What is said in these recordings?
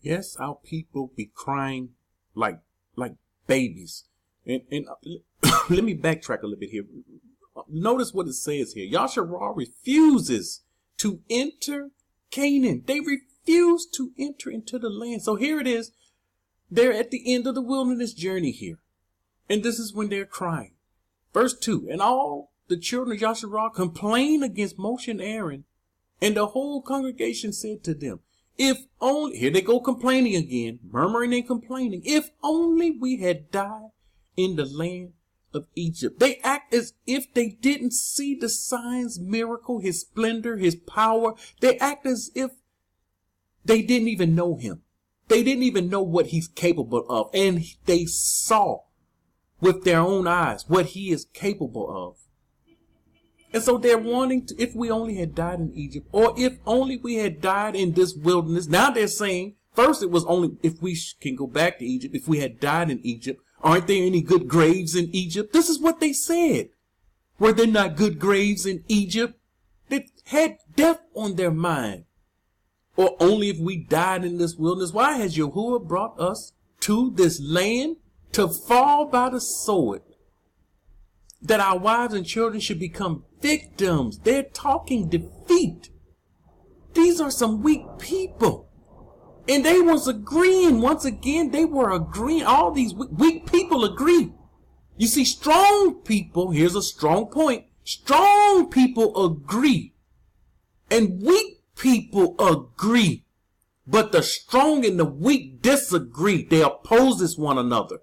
Yes, our people be crying like like babies. And let me backtrack a little bit here. Notice what it says here. Yasharal refuses to enter Canaan. They refuse to enter into the land. So here it is. They're at the end of the wilderness journey here. And this is when they're crying. Verse 2. And all the children of Yasharal complained against Moshe and Aaron. And the whole congregation said to them, if only, here they go complaining again, murmuring and complaining, if only we had died in the land of Egypt. They act as if they didn't see the signs, miracle, his splendor, his power. They act as if they didn't even know him. They didn't even know what he's capable of. And they saw with their own eyes what he is capable of. And so they're wanting to, if we only had died in Egypt, or if only we had died in this wilderness. Now they're saying, first it was only if we can go back to Egypt, if we had died in Egypt. Aren't there any good graves in Egypt? This is what they said. Were there not good graves in Egypt? They had death on their mind. Or only if we died in this wilderness. Why has Yahuwah brought us to this land to fall by the sword? That our wives and children should become victims. They're talking defeat. These are some weak people. And they was agreeing. Once again, they were agreeing. All these weak people agree. You see, strong people, here's a strong point. Strong people agree. And weak people agree. But the strong and the weak disagree. They oppose one another.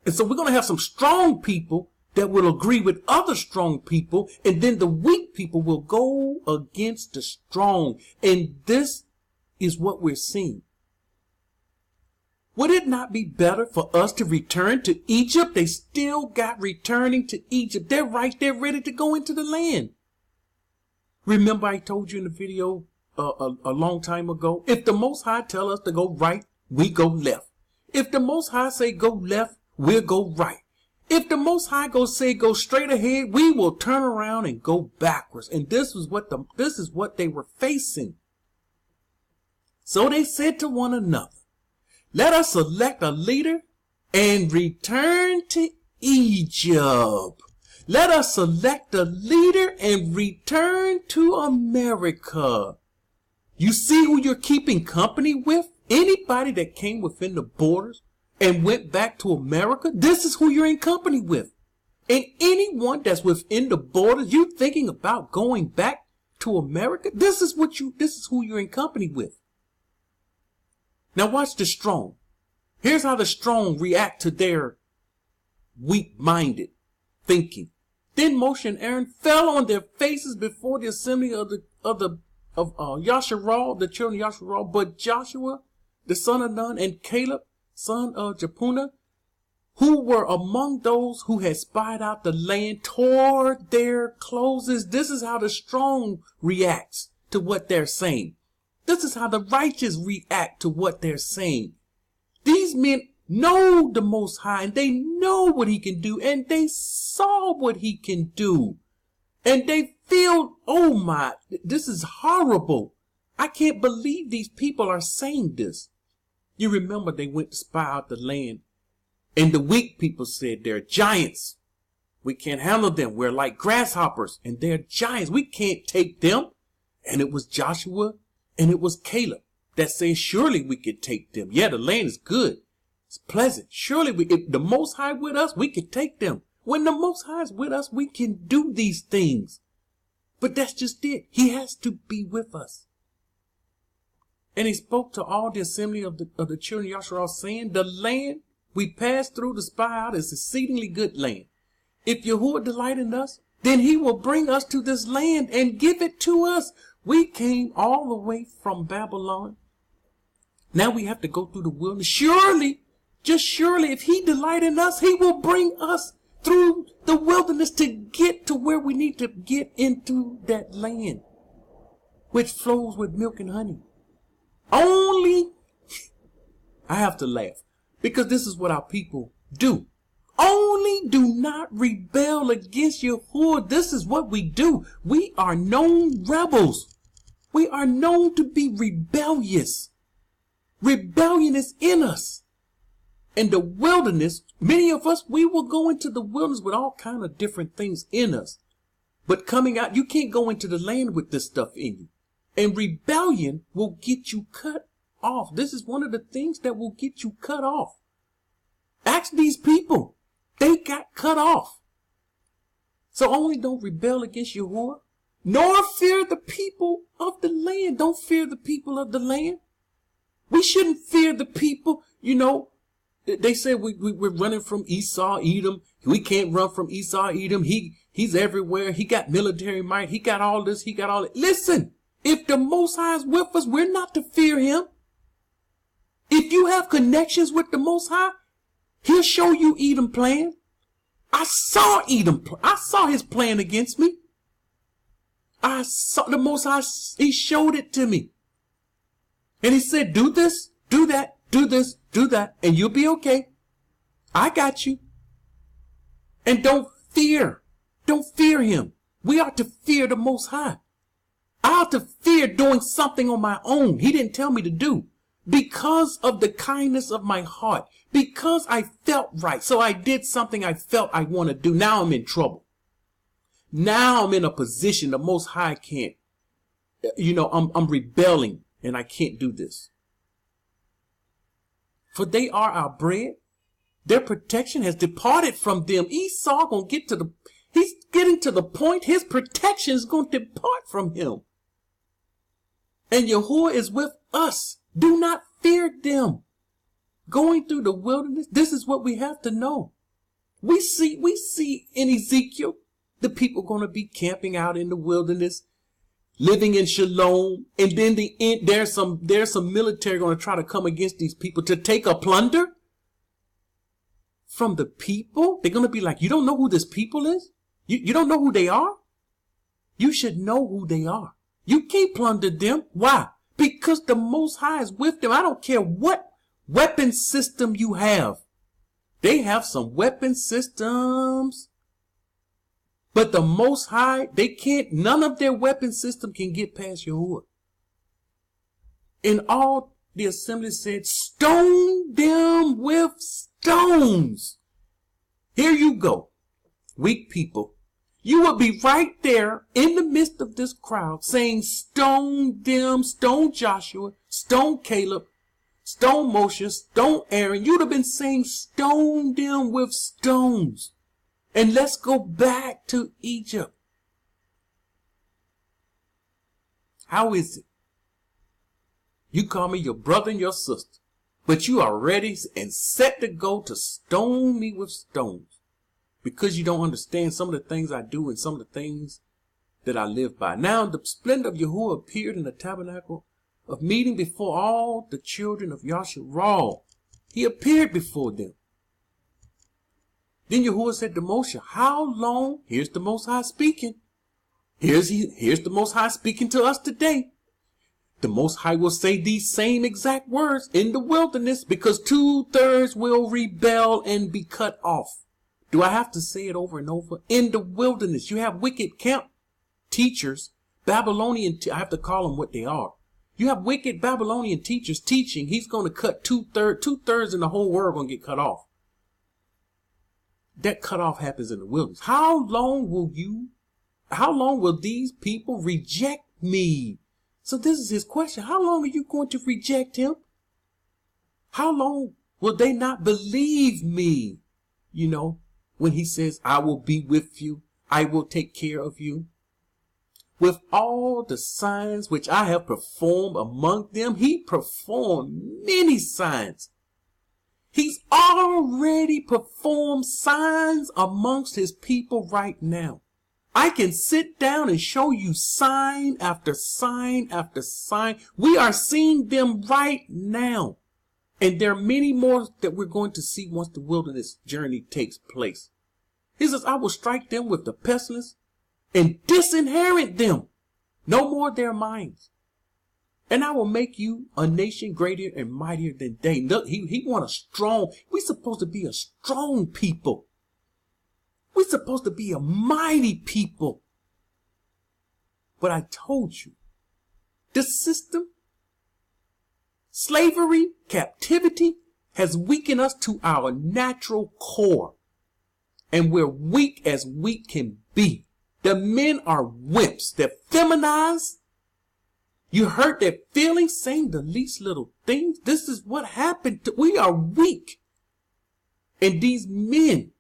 And so we're going to have some strong people that will agree with other strong people, and then the weak people will go against the strong. And this is what we're seeing. Would it not be better for us to return to Egypt? They still got returning to Egypt. They're right there ready to go into the land. Remember I told you in the video a long time ago, if the Most High tell us to go right, we go left. If the Most High say go left, we'll go right. If the Most High say go straight ahead, we will turn around and go backwards. And this is what they were facing. So they said to one another, let us select a leader and return to Egypt. Let us select a leader and return to America. You see who you're keeping company with? Anybody that came within the borders and went back to America, this is who you're in company with. And anyone that's within the borders, you thinking about going back to America, this is who you're in company with. Now watch the strong. Here's how the strong react to their weak-minded thinking. Then Moshe and Aaron fell on their faces before the assembly of Yasharal, the children of Yasharal, but Joshua, the son of Nun, and Caleb, son of Jephunneh, who were among those who had spied out the land, tore their clothes. This is how the strong reacts to what they're saying. This is how the righteous react to what they're saying. These men know the Most High, and they know what he can do, and they saw what he can do. And they feel, oh my, this is horrible. I can't believe these people are saying this. You remember they went to spy out the land, and the weak people said they're giants. We can't handle them. We're like grasshoppers, and they're giants. We can't take them. And it was Joshua and it was Caleb that said, surely we could take them. Yeah, the land is good. It's pleasant. Surely if the Most High with us, we could take them. When the Most High is with us, we can do these things. But that's just it. He has to be with us. And he spoke to all the assembly of the children of Yasharal, saying, the land we passed through to spy out is exceedingly good land. If Yahuwah delight in us, then he will bring us to this land and give it to us. We came all the way from Babylon. Now we have to go through the wilderness. Surely, just surely, if he delight in us, he will bring us through the wilderness to get to where we need to get into that land, which flows with milk and honey. Only, I have to laugh, because this is what our people do. Only do not rebel against Yahuwah. This is what we do. We are known rebels. We are known to be rebellious. Rebellion is in us. In the wilderness, many of us, we will go into the wilderness with all kind of different things in us. But coming out, you can't go into the land with this stuff in you. And rebellion will get you cut off. This is one of the things that will get you cut off. Ask these people. They got cut off. So only don't rebel against Yahuwah, nor fear the people of the land. Don't fear the people of the land. We shouldn't fear the people. You know, they say we're running from Esau, Edom. We can't run from Esau, Edom. He's everywhere. He got military might. He got all this. He got all that. Listen, if the Most High is with us, we're not to fear him. If you have connections with the Most High, he'll show you Edom plan. I saw Edom. I saw his plan against me. I saw the Most High. He showed it to me. And he said, do this, do that, do this, do that, and you'll be okay. I got you. And don't fear. Don't fear him. We ought to fear the Most High. I ought to fear doing something on my own. He didn't tell me to do. Because of the kindness of my heart. Because I felt right. So I did something I felt I want to do. Now I'm in trouble. Now I'm in a position the Most High can't. You know, I'm rebelling. And I can't do this. For they are our bread. Their protection has departed from them. Esau gonna get to the, he's getting to the point his protection is going to depart from him. And Yahuwah is with us. Do not fear them. Going through the wilderness, this is what we have to know. We see in Ezekiel, the people going to be camping out in the wilderness, living in shalom, and then there's some military going to try to come against these people to take a plunder from the people. They're going to be like, you don't know who this people is? You don't know who they are? You should know who they are. You can't plunder them. Why? Because the Most High is with them. I don't care what weapon system you have. They have some weapon systems. But the Most High, they can't, none of their weapon system can get past Yahuwah. And all the assembly said, stone them with stones. Here you go, weak people. You will be right there in the midst of this crowd saying, stone them, stone Joshua, stone Caleb, stone Moshe, stone Aaron. You'd have been saying, stone them with stones. And let's go back to Egypt. How is it? You call me your brother and your sister, but you are ready and set to go to stone me with stones because you don't understand some of the things I do and some of the things that I live by. Now the splendor of Yahuwah appeared in the tabernacle of meeting before all the children of Yasharal. He appeared before them. Then Yahuwah said to Moshe, how long? Here's the Most High speaking. Here's the Most High speaking to us today. The Most High will say these same exact words in the wilderness because 2/3 will rebel and be cut off. Do I have to say it over and over? In the wilderness, you have wicked camp teachers, Babylonian, I have to call them what they are. You have wicked Babylonian teachers teaching. He's going to cut 2/3 in the whole world going to get cut off. That cutoff happens in the wilderness. How long will these people reject me? So this is his question. How long are you going to reject him? How long will they not believe me? You know, when he says, I will be with you. I will take care of you. With all the signs which I have performed among them, he performed many signs. He's already performed signs amongst his people right now. I can sit down and show you sign after sign after sign. We are seeing them right now. And there are many more that we're going to see once the wilderness journey takes place. He says, I will strike them with the pestilence and disinherit them. No more their minds. And I will make you a nation greater and mightier than they. Look, he want a strong. We're supposed to be a strong people. We're supposed to be a mighty people. But I told you, the system Slavery, captivity has weakened us to our natural core. And we're weak as weak can be. The men are wimps. They're feminized. You hurt their feelings saying the least little things. This is what happened. We are weak. And these men,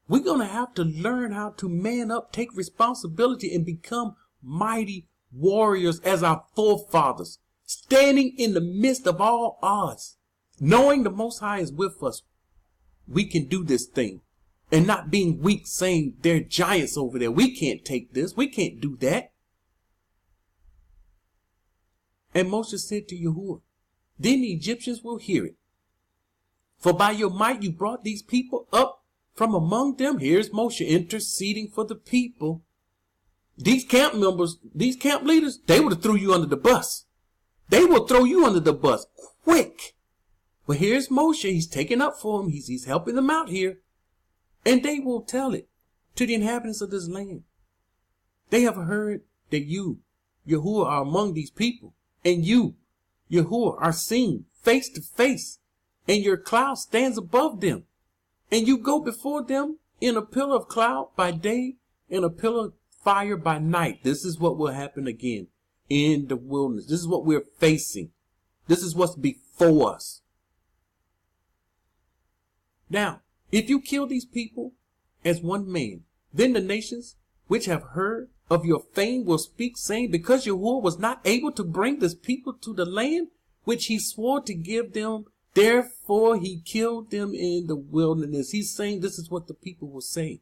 we're going to have to learn how to man up, take responsibility, and become mighty warriors as our forefathers, standing in the midst of all odds, knowing the Most High is with us. We can do this thing, and not being weak, saying they're giants over there. We can't take this. We can't do that. And Moshe said to Yahuwah, then the Egyptians will hear it. For by your might you brought these people up from among them. Here's Moshe interceding for the people. These camp members, these camp leaders, they would have threw you under the bus. They will throw you under the bus quick. But here's Moshe. He's taking up for them. He's helping them out here. And they will tell it to the inhabitants of this land. They have heard that you, Yahuwah, are among these people. And you, Yahuwah, are seen face to face. And your cloud stands above them. And you go before them in a pillar of cloud by day and a pillar of fire by night. This is what will happen again in the wilderness. This is what we're facing. This is what's before us. Now, if you kill these people as one man, then the nations which have heard of your fame will speak, saying, because Yahuwah was not able to bring this people to the land which he swore to give them, therefore he killed them in the wilderness. He's saying this is what the people will say.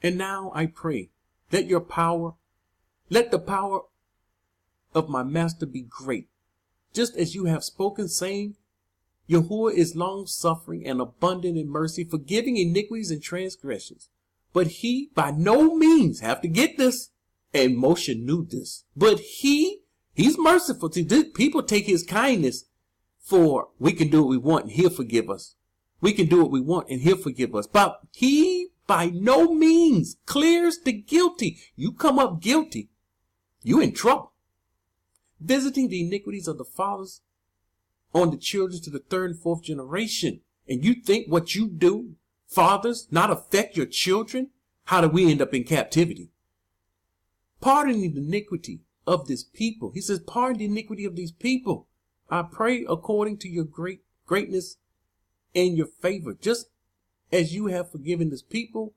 And now I pray, let the power of my master be great, just as you have spoken, saying, Yahuwah is long-suffering and abundant in mercy, forgiving iniquities and transgressions. But he by no means, have to get this, and Moshe knew this, but he's merciful. People take his kindness for we can do what we want and he'll forgive us. We can do what we want and he'll forgive us. But he by no means clears the guilty. You come up guilty, you in trouble. Visiting the iniquities of the fathers on the children to the third and fourth generation. And you think what you do, fathers, not affect your children? How do we end up in captivity? Pardoning the iniquity of this people. He says, pardon the iniquity of these people. I pray according to your greatness and your favor, just as you have forgiven this people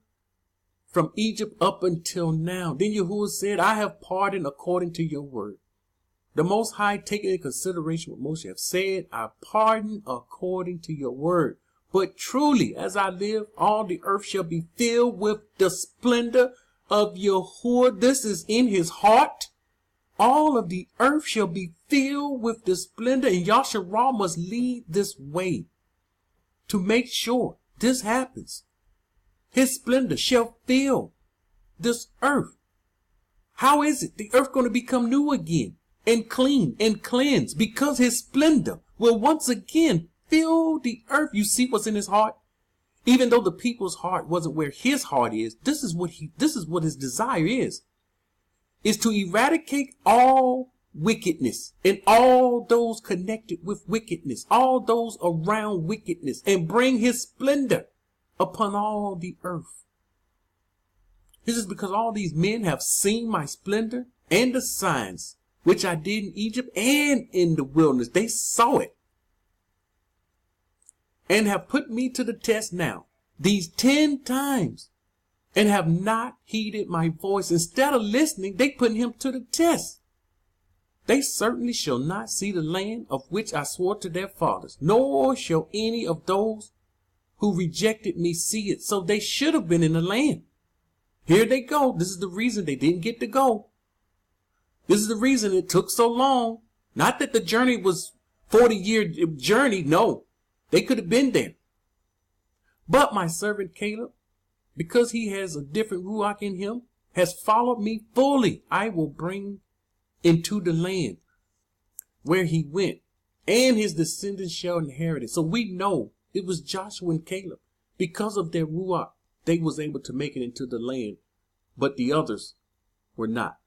from Egypt up until now. Then Yahuwah said, I have pardoned according to your word. The Most High, taking into consideration what Moshe have said, I pardon according to your word. But truly, as I live, all the earth shall be filled with the splendor of Yahuwah. This is in his heart. All of the earth shall be filled with the splendor, and Yasharah must lead this way to make sure this happens. His splendor shall fill this earth. How is it the earth going to become new again and clean and cleansed? Because his splendor will once again fill the earth. You see what's in his heart? Even though the people's heart wasn't where his heart is, this is what his desire is to eradicate all wickedness and all those connected with wickedness, all those around wickedness, and bring his splendor upon all the earth. This is because all these men have seen my splendor and the signs which I did in Egypt and in the wilderness. They saw it and have put me to the test now, these 10 times, and have not heeded my voice. Instead of listening, they put him to the test. They certainly shall not see the land of which I swore to their fathers, nor shall any of those who rejected me see it. So they should have been in the land. Here they go. This is the reason they didn't get to go. This is the reason it took so long. Not that the journey was 40-year journey. No, they could have been there. But my servant Caleb, because he has a different ruach in him, has followed me fully. I will bring into the land where he went, and his descendants shall inherit it. So we know it was Joshua and Caleb. Because of their ruach, they was able to make it into the land, but the others were not.